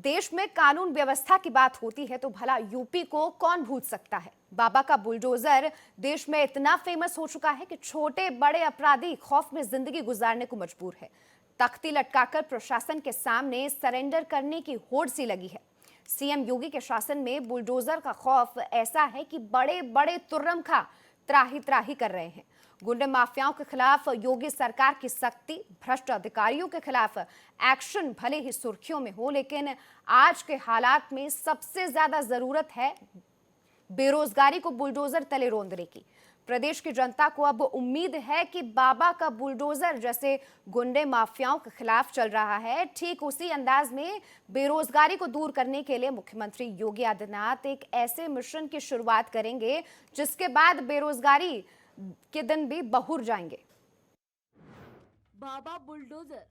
देश में कानून व्यवस्था की बात होती है तो भला यूपी को कौन भूल सकता है। बाबा का बुलडोजर देश में इतना फेमस हो चुका है कि छोटे बड़े अपराधी खौफ में जिंदगी गुजारने को मजबूर है। तख्ती लटकाकर प्रशासन के सामने सरेंडर करने की होड़ सी लगी है। सीएम योगी के शासन में बुलडोजर का खौफ ऐसा है कि बड़े बड़े तुर्रम खा त्राही त्राही कर रहे हैं। गुंडे माफियाओं के खिलाफ योगी सरकार की सख्ती, भ्रष्ट अधिकारियों के खिलाफ एक्शन भले ही सुर्खियों में हो, लेकिन आज के हालात में सबसे ज्यादा जरूरत है बेरोजगारी को बुलडोजर तले रौंदने की। प्रदेश की जनता को अब उम्मीद है कि बाबा का बुलडोजर जैसे गुंडे माफियाओं के खिलाफ चल रहा है, ठीक उसी अंदाज में बेरोजगारी को दूर करने के लिए मुख्यमंत्री योगी आदित्यनाथ एक ऐसे मिशन की शुरुआत करेंगे जिसके बाद बेरोजगारी के दिन भी बहुर जाएंगे। बाबा बुलडोजर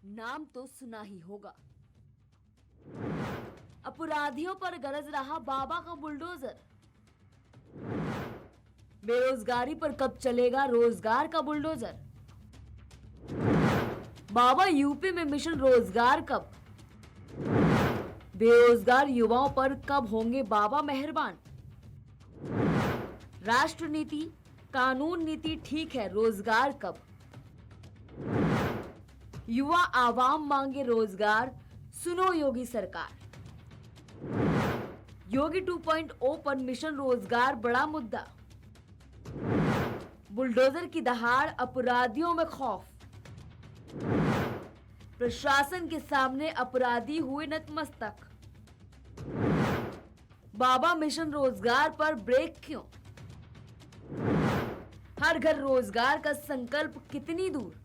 नाम तो सुना ही होगा। अपराधियों पर गरज रहा बाबा का बुलडोजर। बेरोजगारी पर कब चलेगा रोजगार का बुलडोजर। बाबा यूपी में मिशन रोजगार कब। बेरोजगार युवाओं पर कब होंगे बाबा मेहरबान। राष्ट्र नीति कानून नीति ठीक है, रोजगार कब। युवा आवाम मांगे रोजगार, सुनो योगी सरकार। योगी 2.0 पर मिशन रोजगार बड़ा मुद्दा। बुलडोजर की दहाड़, अपराधियों में खौफ। प्रशासन के सामने अपराधी हुए नतमस्तक। बाबा मिशन रोजगार पर ब्रेक क्यों। हर घर रोजगार का संकल्प कितनी दूर।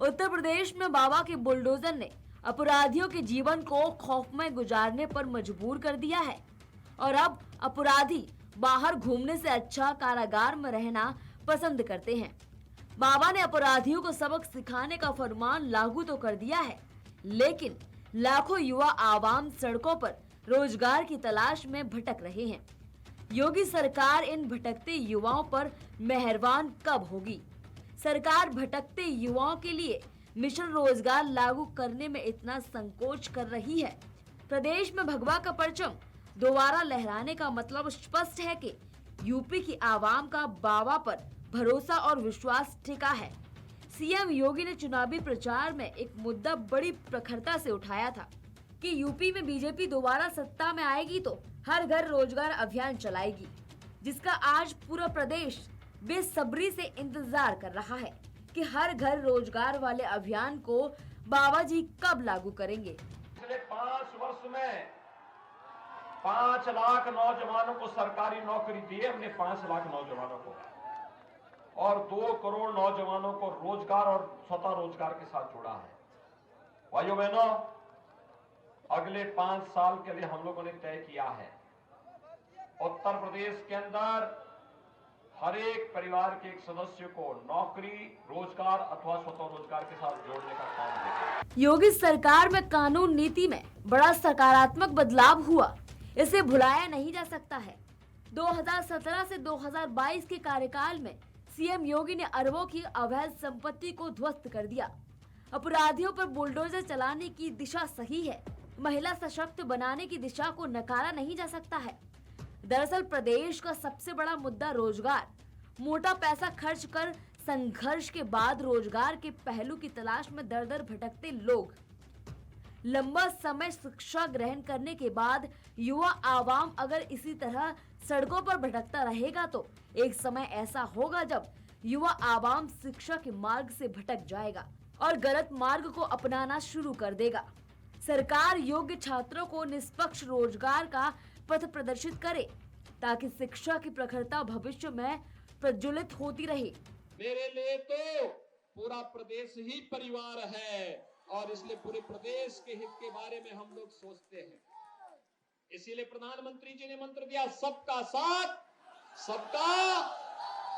उत्तर प्रदेश में बाबा के बुलडोजर ने अपराधियों के जीवन को खौफमय गुजारने पर मजबूर कर दिया है और अब अपराधी बाहर घूमने से अच्छा कारागार में रहना पसंद करते हैं। बाबा ने अपराधियों को सबक सिखाने का फरमान लागू तो कर दिया है, लेकिन लाखों युवा आवाम सड़कों पर रोजगार की तलाश में भटक रहे हैं। योगी सरकार इन भटकते युवाओं पर मेहरबान कब होगी। सरकार भटकते युवाओं के लिए मिशन रोजगार लागू करने में इतना संकोच कर रही है। प्रदेश में भगवा का परचम दोबारा लहराने का मतलब स्पष्ट है कि यूपी की आवाम का बाबा पर भरोसा और विश्वास टिका है। सीएम योगी ने चुनावी प्रचार में एक मुद्दा बड़ी प्रखरता से उठाया था कि यूपी में बीजेपी दोबारा सत्ता में आएगी तो हर घर रोजगार अभियान चलाएगी, जिसका आज पूरा प्रदेश बेसब्री से इंतजार कर रहा है कि हर घर रोजगार वाले अभियान को बाबा जी कब लागू करेंगे। पिछले 5 वर्ष में 5 लाख नौजवानों को सरकारी नौकरी दी है हमने, 5 लाख नौजवानों को, और 2 करोड़ नौजवानों को रोजगार और स्वतः रोजगार के साथ जोड़ा है। भाइयों बहनों, अगले 5 साल के लिए हम लोगों ने तय किया है उत्तर प्रदेश के अंदर हर एक परिवार के एक सदस्य को नौकरी, रोजगार अथवा स्वतः रोजगार के साथ जोड़ने का काम है। योगी सरकार में कानून नीति में बड़ा सकारात्मक बदलाव हुआ, इसे भुलाया नहीं जा सकता है। 2017 से 2022 के कार्यकाल में सीएम योगी ने अरबों की अवैध संपत्ति को ध्वस्त कर दिया। अपराधियों पर बुलडोजर चलाने की दिशा सही है, महिला सशक्त बनाने की दिशा को नकारा नहीं जा सकता है। दरअसल प्रदेश का सबसे बड़ा मुद्दा रोजगार, मोटा पैसा खर्च कर संघर्ष के बाद रोजगार के पहलू की तलाश में दर दर भटकते लोग। लंबा समय शिक्षा ग्रहण करने के बाद युवा आवाम अगर इसी तरह सड़कों पर भटकता रहेगा तो एक समय ऐसा होगा जब युवा आवाम शिक्षा के मार्ग से भटक जाएगा और गलत मार्ग को अपनाना शुरू कर देगा। सरकार योग्य छात्रों को निष्पक्ष रोजगार का पथ प्रदर्शित करे ताकि शिक्षा की प्रखरता भविष्य में प्रज्वलित होती रहे। मेरे लिए तो पूरा प्रदेश ही परिवार है और इसलिए पूरे प्रदेश के हित के बारे में हम लोग सोचते हैं। इसीलिए प्रधानमंत्री जी ने मंत्र दिया, सबका साथ सबका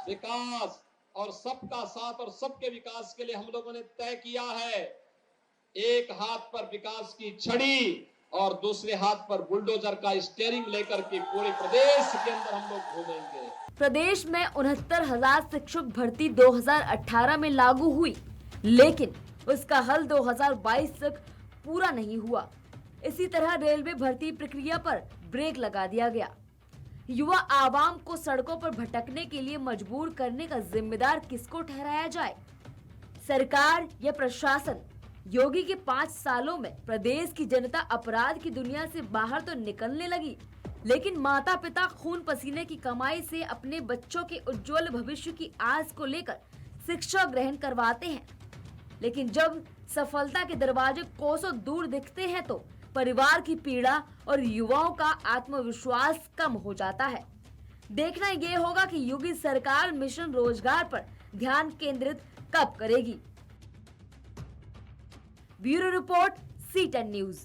विकास, और सबका साथ और सबके विकास के लिए हम लोगों ने तय किया है एक हाथ पर विकास की छड़ी और दूसरे हाथ पर बुलडोजर का स्टीयरिंग लेकर के पूरे प्रदेश के अंदर हम लोग घूमेंगे। प्रदेश में 69,000 शिक्षक भर्ती 2018 में लागू हुई, लेकिन उसका हल 2022 तक पूरा नहीं हुआ। इसी तरह रेलवे भर्ती प्रक्रिया पर ब्रेक लगा दिया गया। युवा आवाम को सड़कों पर भटकने के लिए मजबूर करने का जिम्मेदार किसको ठहराया जाए? सरकार या प्रशासन? योगी के 5 सालों में प्रदेश की जनता अपराध की दुनिया से बाहर तो निकलने लगी, लेकिन माता पिता खून पसीने की कमाई से अपने बच्चों के उज्जवल भविष्य की आस को लेकर शिक्षा ग्रहण करवाते हैं, लेकिन जब सफलता के दरवाजे कोसों दूर दिखते हैं तो परिवार की पीड़ा और युवाओं का आत्मविश्वास कम हो जाता है। देखना ये होगा कि योगी सरकार मिशन रोजगार पर ध्यान केंद्रित कब करेगी। Bureau report, C10 news.